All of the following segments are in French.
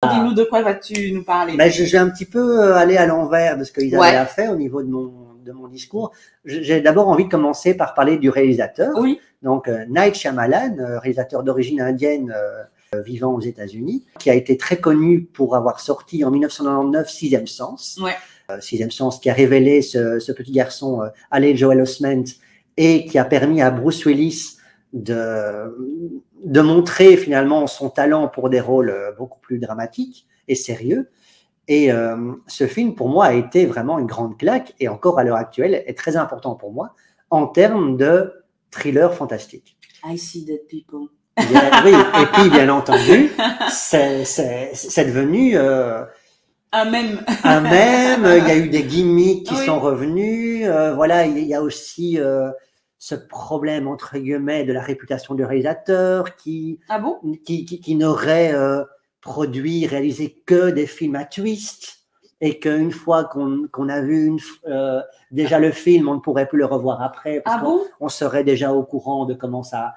Dis-nous de quoi vas-tu nous parler? Ben, je vais un petit peu aller à l'envers de ce que Isabelle a fait au niveau de mon discours. J'ai d'abord envie de commencer par parler du réalisateur. Oui. Donc, Night Shyamalan, réalisateur d'origine indienne vivant aux États-Unis, qui a été très connu pour avoir sorti en 1999 Sixième Sens. Ouais. Sixième Sens qui a révélé ce petit garçon, Haley Joel Osment, et qui a permis à Bruce Willis de montrer finalement son talent pour des rôles beaucoup plus dramatiques et sérieux. Et ce film, pour moi, a été vraiment une grande claque et encore à l'heure actuelle est très important pour moi en termes de thriller fantastique. I see dead people. Oui, et puis bien entendu, c'est devenu un mème. Un mème. Il y a eu des gimmicks qui sont revenus. Voilà, il y a aussi ce problème entre guillemets de la réputation du réalisateur qui n'aurait produit, réalisé que des films à twist et qu'une fois qu'on a vu déjà le film, on ne pourrait plus le revoir après parce qu'on serait déjà au courant de comment ça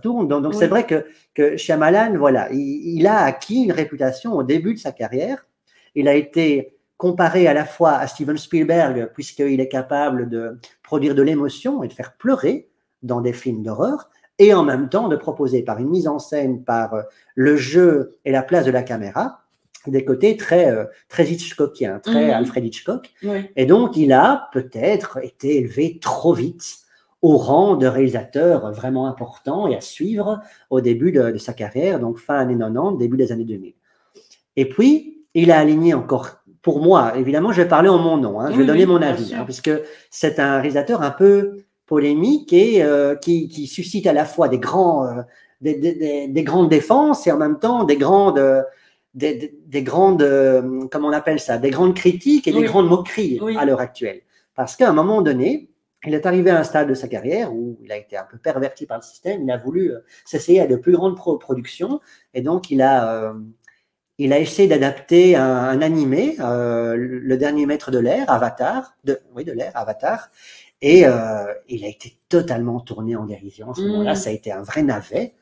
tourne. Donc c'est vrai que Shyamalan, voilà, il a acquis une réputation au début de sa carrière. Il a été comparé à la fois à Steven Spielberg, puisqu'il est capable de produire de l'émotion et de faire pleurer dans des films d'horreur, et en même temps de proposer par une mise en scène, par le jeu et la place de la caméra, des côtés très Hitchcockiens, très Alfred Hitchcock. Oui. Et donc, il a peut-être été élevé trop vite au rang de réalisateur vraiment important et à suivre au début de sa carrière, donc fin années 90, début des années 2000. Et puis, il a aligné encore, pour moi, évidemment, je vais parler en mon nom, je vais donner mon avis, puisque c'est un réalisateur un peu polémique et qui suscite à la fois des grandes défenses et en même temps des grandes, comment on appelle ça, des grandes critiques et des grandes moqueries à l'heure actuelle. Parce qu'à un moment donné, il est arrivé à un stade de sa carrière où il a été un peu perverti par le système, il a voulu s'essayer à de plus grandes productions et donc il a essayé d'adapter un animé, Le Dernier Maître de l'air, Avatar, Avatar, et il a été totalement tourné en dérision. À ce moment-là, ça a été un vrai navet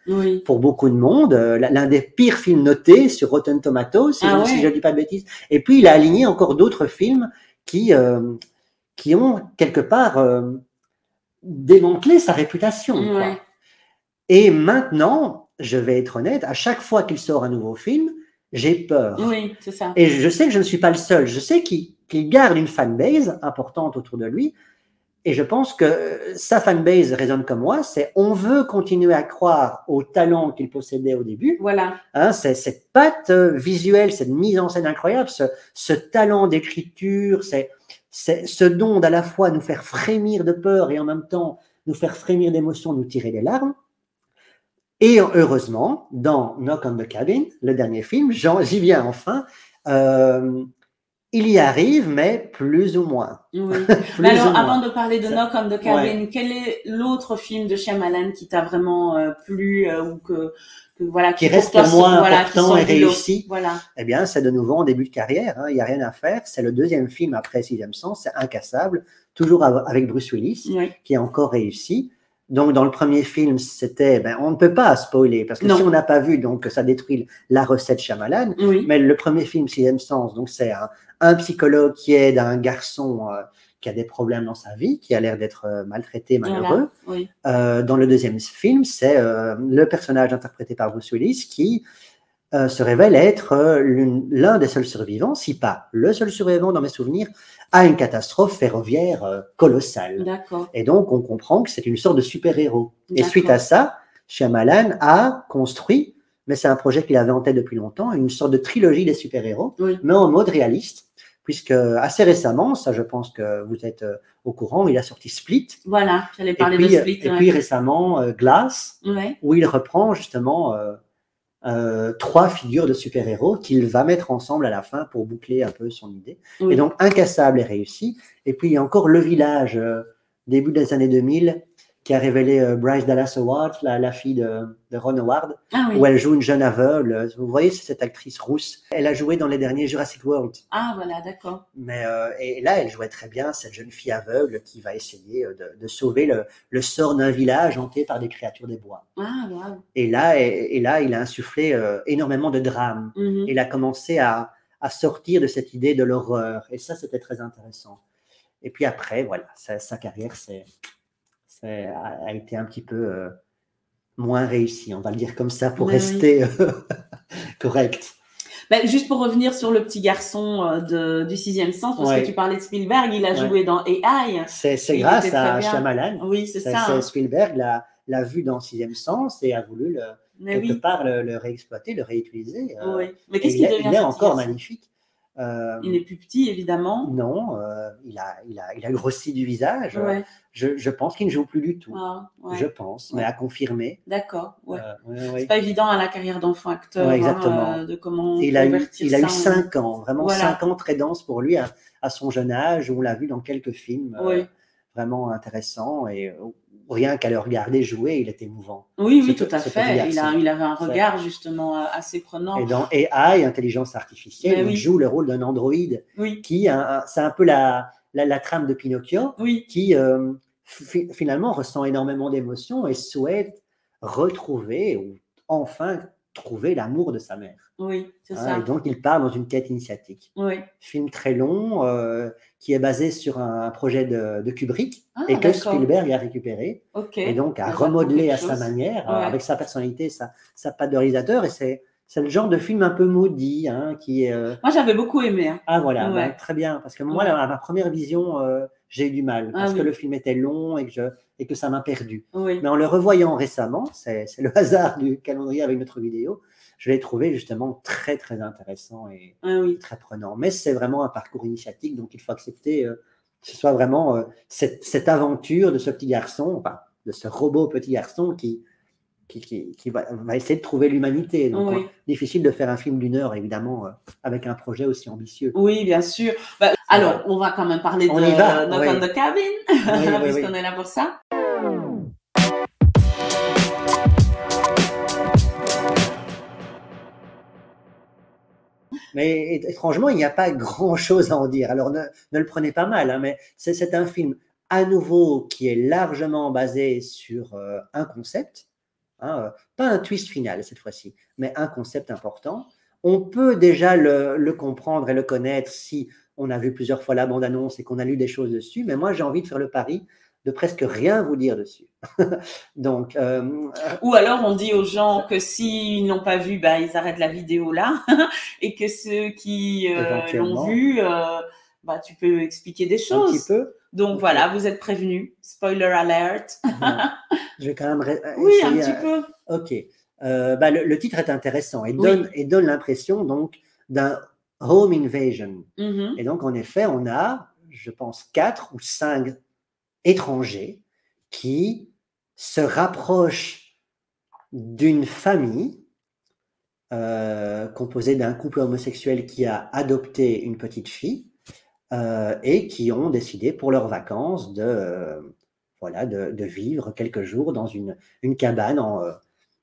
pour beaucoup de monde, l'un des pires films notés sur Rotten Tomatoes, si je ne dis pas de bêtises. Et puis, il a aligné encore d'autres films qui ont quelque part démantelé sa réputation. Quoi. Et maintenant, je vais être honnête, à chaque fois qu'il sort un nouveau film, j'ai peur. Oui, c'est ça. Et je sais que je ne suis pas le seul. Je sais qu'il garde une fanbase importante autour de lui. Et je pense que sa fanbase résonne comme moi. C'est on veut continuer à croire au talent qu'il possédait au début. Voilà. C'est cette patte visuelle, cette mise en scène incroyable, ce talent d'écriture, c'est ce don d'à la fois nous faire frémir de peur et en même temps nous faire frémir d'émotion, nous tirer des larmes. Et heureusement, dans Knock on the Cabin, le dernier film, j'y viens enfin, il y arrive, mais plus ou moins. Oui. Alors, avant de parler de Knock on the Cabin, quel est l'autre film de Shyamalan qui t'a vraiment plu ou qui reste pour moi important et réussi? Voilà. Eh bien, c'est de nouveau en début de carrière, il n'y a rien à faire. C'est le deuxième film après Sixième Sens, c'est Incassable, toujours avec Bruce Willis, qui est encore réussi. Donc, dans le premier film, c'était, on ne peut pas spoiler parce que si on n'a pas vu, donc ça détruit la recette Shyamalan. Mais le premier film, Sixième Sens, donc c'est un psychologue qui aide un garçon qui a des problèmes dans sa vie, qui a l'air d'être maltraité, malheureux. Dans le deuxième film, c'est le personnage interprété par Bruce Willis qui se révèle être l'un des seuls survivants, si pas le seul survivant dans mes souvenirs, à une catastrophe ferroviaire colossale. Et donc, on comprend que c'est une sorte de super-héros. Et suite à ça, Shyamalan a construit, mais c'est un projet qu'il avait en tête depuis longtemps, une sorte de trilogie des super-héros, mais en mode réaliste, puisque assez récemment, ça je pense que vous êtes au courant, il a sorti Split. Voilà, j'allais parler de Split. Et puis récemment, Glass, où il reprend justement 3 figures de super-héros qu'il va mettre ensemble à la fin pour boucler un peu son idée. Et donc, Incassable est réussi. Et puis, il y a encore Le Village, début des années 2000, qui a révélé Bryce Dallas Howard, la fille de Ron Howard, oui. où elle joue une jeune aveugle. Vous voyez, c'est cette actrice rousse. Elle a joué dans les derniers Jurassic World. Ah, voilà, d'accord. Mais et là, elle jouait très bien cette jeune fille aveugle qui va essayer de sauver le sort d'un village hanté par des créatures des bois. Ah, wow. Et là, il a insufflé énormément de drame. Il a commencé à sortir de cette idée de l'horreur. Et ça, c'était très intéressant. Et puis après, voilà, sa carrière a été un petit peu moins réussie, on va le dire comme ça, pour rester correct. Ben, juste pour revenir sur le petit garçon du sixième sens, parce que tu parlais de Spielberg, il a joué dans AI. C'est grâce à Shyamalan. Oui, c'est ça. Spielberg l'a vu dans Sixième Sens et a voulu quelque part le réexploiter, le réutiliser. Mais qu'est-ce qu'il devient? Il est encore magnifique. Il n'est plus petit, évidemment. Non, il a grossi du visage. Je pense qu'il ne joue plus du tout. Je pense, mais à confirmer. D'accord. C'est pas évident à la carrière d'enfant acteur. Exactement. De comment il a eu 5 ans, vraiment 5 ans très denses pour lui à son jeune âge. On l'a vu dans quelques films vraiment intéressants et rien qu'à le regarder jouer, il était émouvant. Oui, tout à fait. Il avait un regard justement assez prenant. Et dans AI, intelligence artificielle, il joue le rôle d'un androïde qui, c'est un peu la trame de Pinocchio, qui finalement ressent énormément d'émotions et souhaite retrouver ou enfin trouver l'amour de sa mère. Oui, c'est ça. Et donc, il part dans une quête initiatique. Film très long qui est basé sur un projet de Kubrick et que Spielberg a récupéré et donc a remodelé à sa manière, avec sa personnalité, sa patte de réalisateur. Et c'est le genre de film un peu maudit qui est… Moi, j'avais beaucoup aimé. Ah voilà, ben, très bien. Parce que moi, à ma première vision, j'ai eu du mal parce que le film était long et que ça m'a perdu. Mais en le revoyant récemment, c'est le hasard du calendrier avec notre vidéo, je l'ai trouvé justement très, très intéressant et très prenant. Mais c'est vraiment un parcours initiatique, donc il faut accepter que ce soit vraiment cette aventure de ce petit garçon, enfin, de ce robot petit garçon qui va essayer de trouver l'humanité. Donc, difficile de faire un film d'1 heure, évidemment, avec un projet aussi ambitieux. Oui, bien sûr. Alors, on va quand même parler de Knock on the Cabin, puisqu'on est là pour ça. Mais étrangement, il n'y a pas grand-chose à en dire. Alors, ne le prenez pas mal, mais c'est un film à nouveau qui est largement basé sur un concept, pas un twist final cette fois-ci, mais un concept important. On peut déjà le comprendre et le connaître si on a vu plusieurs fois la bande-annonce et qu'on a lu des choses dessus, mais moi, j'ai envie de faire le pari de presque rien vous dire dessus. Donc, ou alors on dit aux gens que s'ils n'ont pas vu, ils arrêtent la vidéo là, et que ceux qui l'ont vu, tu peux expliquer des choses. Un petit peu. Donc voilà, vous êtes prévenus. Spoiler alert. Je vais quand même oui, un petit peu. Ok. Le titre est intéressant et donne l'impression donc d'un home invasion. Et donc en effet, on a, je pense, 4 ou 5 étrangers qui se rapprochent d'une famille composée d'un couple homosexuel qui a adopté une petite fille et qui ont décidé pour leurs vacances de vivre quelques jours dans une cabane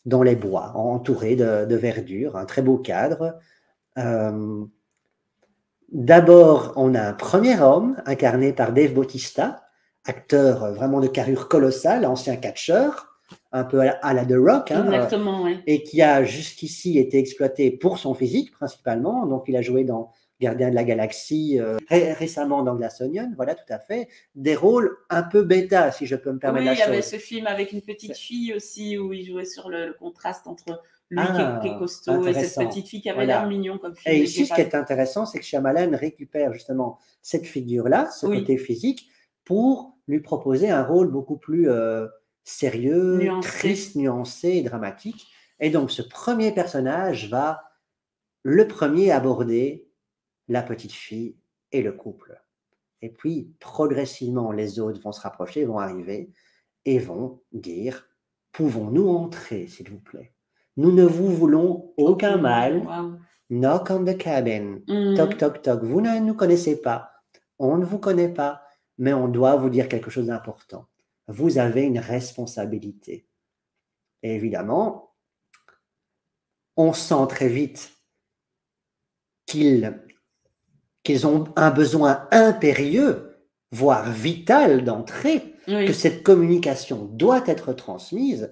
dans les bois, entourée de verdure, un très beau cadre. D'abord, on a un premier homme incarné par Dave Bautista, acteur vraiment de carrure colossale, ancien catcheur, un peu à la The Rock, exactement, et qui a jusqu'ici été exploité pour son physique principalement. Donc, il a joué dans Gardien de la Galaxie, récemment dans Glass Onion, voilà, tout à fait. Des rôles un peu bêta, si je peux me permettre la chose. Oui, il y avait ce film avec une petite fille aussi, où il jouait sur le contraste entre lui qui est costaud et cette petite fille qui avait l'air mignon comme fille. Et ici, ce qui est intéressant, c'est que Shyamalan récupère justement cette figure-là, ce côté physique, pour lui proposer un rôle beaucoup plus sérieux, triste, nuancé et dramatique. Et donc, ce premier personnage va le premier aborder la petite fille et le couple. Et puis, progressivement, les autres vont se rapprocher, vont arriver et vont dire « Pouvons-nous entrer, s'il vous plaît? Nous ne vous voulons aucun mal. Knock on the cabin. Toc, toc, toc. Vous ne nous connaissez pas. On ne vous connaît pas. Mais on doit vous dire quelque chose d'important. vous avez une responsabilité. Et évidemment, on sent très vite qu'ils ont un besoin impérieux, voire vital d'entrer, que cette communication doit être transmise.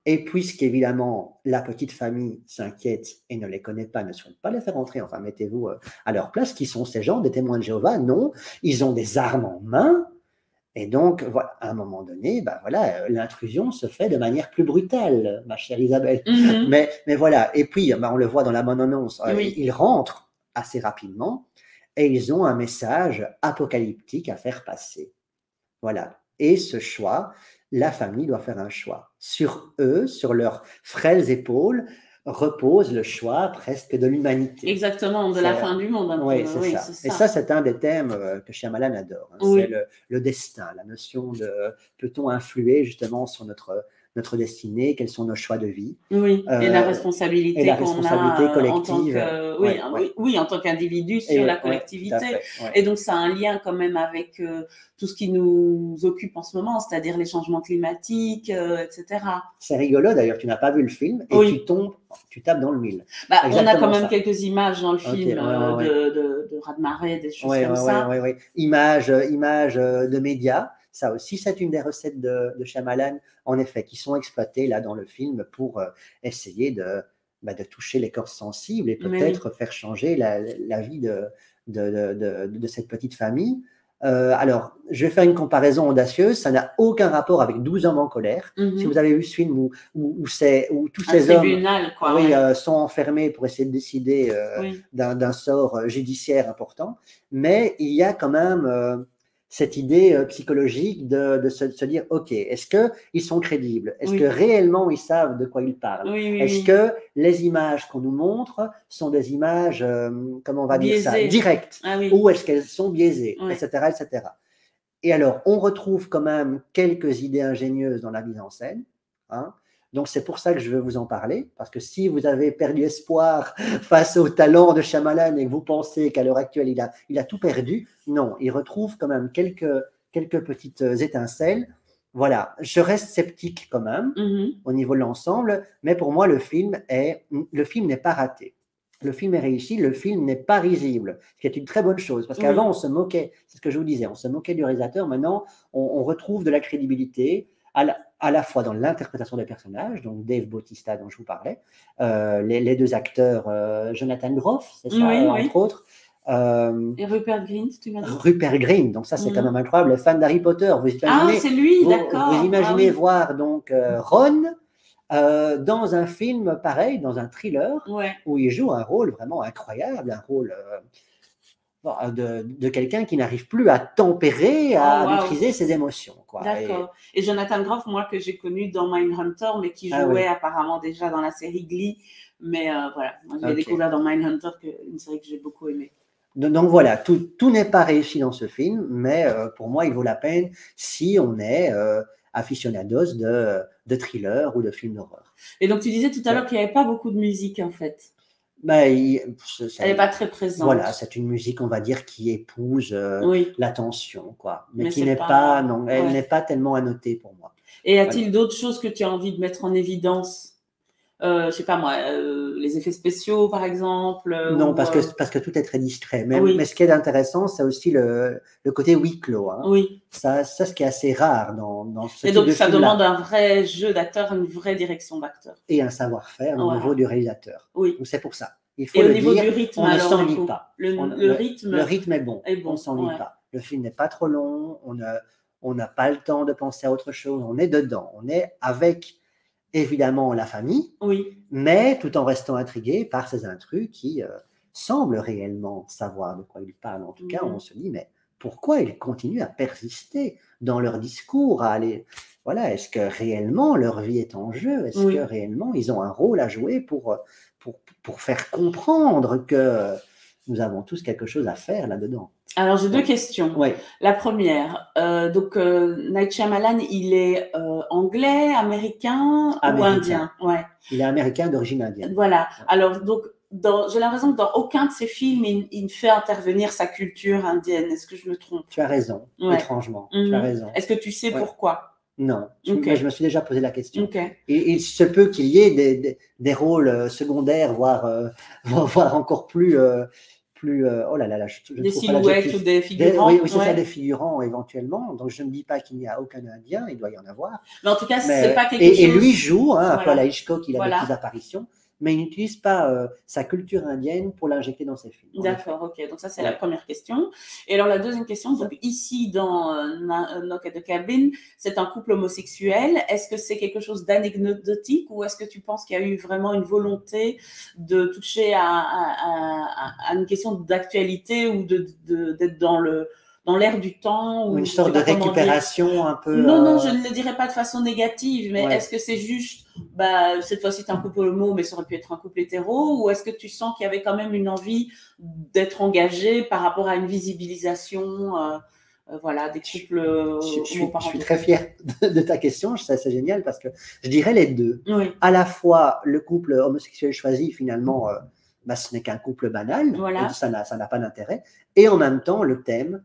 Et puisqu'évidemment, la petite famille s'inquiète et ne les connaît pas, ne souhaite pas les faire entrer, enfin, mettez-vous à leur place, qui sont ces gens, des témoins de Jéhovah? Non, ils ont des armes en main. Et donc, voilà, à un moment donné, voilà, l'intrusion se fait de manière plus brutale, ma chère Isabelle. Mais voilà, et puis, on le voit dans la bande-annonce, ils rentrent assez rapidement et ils ont un message apocalyptique à faire passer. Voilà. Et ce choix, la famille doit faire un choix. Sur eux, sur leurs frêles épaules, repose le choix presque de l'humanité. Exactement, de la fin du monde. Oui, c'est ça. Et ça, c'est un des thèmes que Shyamalan adore. C'est le destin, la notion de peut-on influer justement sur notre destinée, quels sont nos choix de vie. Oui, et la responsabilité qu'on a collective. En tant qu'individu sur la collectivité. Et donc, ça a un lien quand même avec tout ce qui nous occupe en ce moment, c'est-à-dire les changements climatiques, etc. C'est rigolo d'ailleurs, tu n'as pas vu le film et tu tapes dans le mille. On a quand même quelques images dans le film de raz-de-marée, des choses comme ça. Oui. Images de médias. Ça aussi, c'est une des recettes de Shyamalan, en effet, qui sont exploitées là dans le film pour essayer de toucher les corps sensibles et peut-être faire changer la vie de cette petite famille. Alors, je vais faire une comparaison audacieuse. Ça n'a aucun rapport avec 12 hommes en colère. Si vous avez vu ce film où tous ces hommes sont enfermés pour essayer de décider d'un sort judiciaire important, mais il y a quand même cette idée psychologique de se dire, OK, est-ce qu'ils sont crédibles? Est-ce que réellement ils savent de quoi ils parlent? Est-ce que les images qu'on nous montre sont des images, comment on va dire ça, directes? Ou est-ce qu'elles sont biaisées, etc., etc. Et alors, on retrouve quand même quelques idées ingénieuses dans la mise en scène, hein. Donc, c'est pour ça que je veux vous en parler, parce que si vous avez perdu espoir face au talent de Shyamalan et que vous pensez qu'à l'heure actuelle, il a tout perdu, non, il retrouve quand même quelques petites étincelles. Voilà, je reste sceptique quand même au niveau de l'ensemble, mais pour moi, le film n'est pas raté. Le film est réussi, le film n'est pas risible, ce qui est une très bonne chose, parce qu'avant, on se moquait, c'est ce que je vous disais, on se moquait du réalisateur, maintenant, on retrouve de la crédibilité, à la fois dans l'interprétation des personnages, donc Dave Bautista dont je vous parlais, les deux acteurs, Jonathan Groff, c'est ça, entre autres. Et Rupert Grint, tu m'as dit? Rupert Grint, donc ça c'est quand même incroyable, les fans d'Harry Potter. C'est lui, d'accord. Vous imaginez voir donc Ron dans un film pareil, dans un thriller, où il joue un rôle vraiment incroyable, un rôle de quelqu'un qui n'arrive plus à tempérer, à maîtriser ses émotions. D'accord. Et Jonathan Groff, moi, que j'ai connu dans Mindhunter, mais qui jouait apparemment déjà dans la série Glee. Mais voilà, moi, je l'ai découvert dans Mindhunter, une série que j'ai beaucoup aimée. Donc voilà, tout n'est pas réussi dans ce film, mais pour moi, il vaut la peine si on est aficionados de thriller ou de films d'horreur. Et donc, tu disais tout à l'heure qu'il n'y avait pas beaucoup de musique, en fait. Elle n'est pas très présente. Voilà, c'est une musique, on va dire, qui épouse l'attention, quoi. Mais qui n'est pas, non, elle n'est pas tellement à noter pour moi. Et y a-t-il d'autres choses que tu as envie de mettre en évidence? Je sais pas moi, les effets spéciaux par exemple. Non, parce que tout est très discret. Mais ce qui est intéressant, c'est aussi le côté huis clos. Hein. Oui. Ça, ce qui est assez rare dans ce Et donc ça demande un vrai jeu d'acteur, une vraie direction d'acteur. Et un savoir-faire au niveau du réalisateur. Oui. Donc c'est pour ça. Il faut et le au niveau dire, du rythme, on ne s'ennuie pas. Le rythme. Le rythme est bon. On ne s'ennuie pas. Le film n'est pas trop long. On n'a pas le temps de penser à autre chose. On est dedans. On est avec évidemment la famille, mais tout en restant intrigué par ces intrus qui semblent réellement savoir de quoi ils parlent. En tout cas, on se dit, mais pourquoi ils continuent à persister dans leur discours, à aller... Voilà, est-ce que réellement leur vie est en jeu? Est-ce que réellement ils ont un rôle à jouer pour faire comprendre que nous avons tous quelque chose à faire là-dedans? Alors, j'ai deux questions. La première, Night Shyamalan, il est anglais, américain ou indien? Il est américain d'origine indienne. Voilà. Alors, donc, j'ai l'impression que dans aucun de ses films, il ne fait intervenir sa culture indienne. Est-ce que je me trompe? Tu as raison, étrangement. Tu as raison. Est-ce que tu sais pourquoi? Non, Okay. je me suis déjà posé la question. Okay. Et il se peut qu'il y ait des rôles secondaires, voire encore plus, oh là là, là je Des trouve pas silhouettes ou l'adjectif. des figurants. Oui, c'est ça, Ouais. des figurants éventuellement. Donc je ne dis pas qu'il n'y a aucun Indien, il doit y en avoir. Mais en tout cas, c'est Mais, pas quelque chose. et lui joue, hein, un peu à Voilà. la Hitchcock, il a des Voilà. petites apparitions, mais il n'utilise pas sa culture indienne pour l'injecter dans ses films. D'accord, ok. Donc ça, c'est Ouais. la première question. Et alors la deuxième question, donc ici dans Knock at the Cabin, c'est un couple homosexuel. Est-ce que c'est quelque chose d'anecdotique ou est-ce que tu penses qu'il y a eu vraiment une volonté de toucher à une question d'actualité ou d'être dans l'air du temps ou une sorte de récupération un peu. Non, non, je ne le dirais pas de façon négative, mais Ouais. est-ce que c'est juste, bah, cette fois-ci, c'est un couple homo, mais ça aurait pu être un couple hétéro, ou est-ce que tu sens qu'il y avait quand même une envie d'être engagé par rapport à une visibilisation, voilà, des couples homoparentaux? Je suis très fier de ta question, c'est génial parce que je dirais les deux. Oui. À la fois, le couple homosexuel choisi, finalement, bah, ce n'est qu'un couple banal, Voilà. ça n'a pas d'intérêt, et en même temps, le thème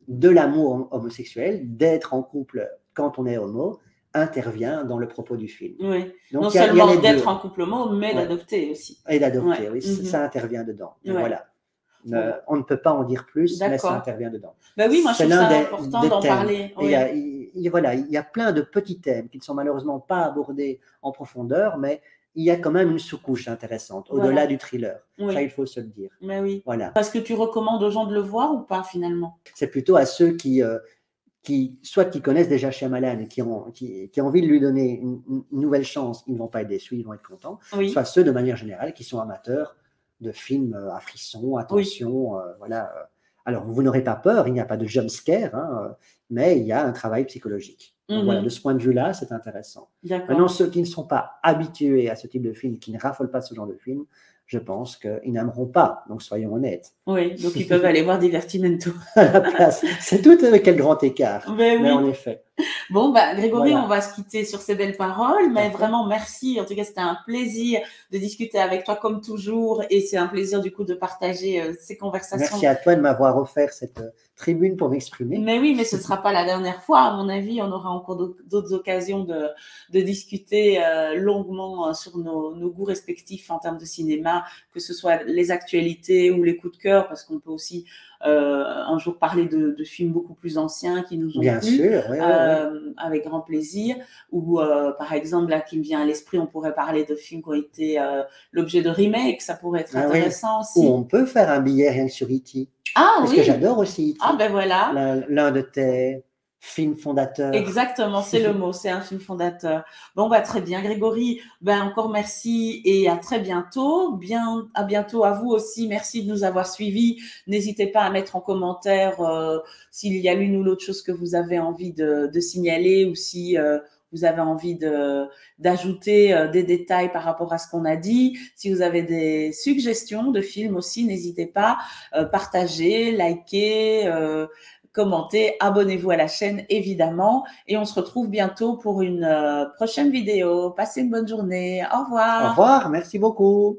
de l'amour homosexuel, d'être en couple quand on est homo, intervient dans le propos du film. Oui. Donc, non y a seulement les d'être deux. en couple homo, mais d'adopter aussi. Et d'adopter, ouais. oui, ça intervient dedans. Ouais. Voilà. On ne peut pas en dire plus, mais ça intervient dedans. Ben oui, moi je trouve ça important d'en parler. Oui. Voilà, il y a plein de petits thèmes qui ne sont malheureusement pas abordés en profondeur, mais il y a quand même une sous-couche intéressante, au-delà du thriller. Oui. Ça, il faut se le dire. Mais oui. Voilà. Parce que tu recommandes aux gens de le voir ou pas finalement? C'est plutôt à ceux qui soit qui connaissent déjà Shyamalan et qui ont envie de lui donner une nouvelle chance, ils ne vont pas être déçus, ils vont être contents. Oui. Soit ceux de manière générale qui sont amateurs de films à frisson, à tension, voilà. Alors, vous n'aurez pas peur, il n'y a pas de jump scare, hein, mais il y a un travail psychologique. Donc, voilà, de ce point de vue-là, c'est intéressant. Maintenant, ceux qui ne sont pas habitués à ce type de film, qui ne raffolent pas ce genre de film, je pense qu'ils n'aimeront pas, donc soyons honnêtes. Oui, donc ils peuvent aller voir Divertimento. À la place. C'est tout avec quel grand écart. Mais en effet. Bon, bah, Grégory, on va se quitter sur ces belles paroles, mais vraiment merci. En tout cas, c'était un plaisir de discuter avec toi comme toujours et c'est un plaisir du coup de partager ces conversations. Merci à toi de m'avoir offert cette tribune pour m'exprimer. Mais oui, mais ce ne sera pas la dernière fois. À mon avis, on aura encore d'autres occasions de discuter longuement sur nos goûts respectifs en termes de cinéma, que ce soit les actualités ou les coups de cœur, parce qu'on peut aussi un jour parler de films beaucoup plus anciens qui nous ont Bien plu, sûr, oui. avec grand plaisir. Ou par exemple, là, qui me vient à l'esprit, on pourrait parler de films qui ont été l'objet de remake, ça pourrait être intéressant aussi. Ou on peut faire un billet rien que sur E.T. Parce que j'adore aussi E.T. Ah ben voilà. L'un de tes films fondateurs. Exactement, c'est le mot, c'est un film fondateur. Bon, bah très bien, Grégory. Ben encore merci et à très bientôt. À bientôt à vous aussi. Merci de nous avoir suivis. N'hésitez pas à mettre en commentaire s'il y a l'une ou l'autre chose que vous avez envie de signaler ou si vous avez envie d'ajouter des détails par rapport à ce qu'on a dit. Si vous avez des suggestions de films aussi, n'hésitez pas. Partagez, likez, commentez, abonnez-vous à la chaîne évidemment et on se retrouve bientôt pour une prochaine vidéo. Passez une bonne journée. Au revoir. Au revoir, merci beaucoup.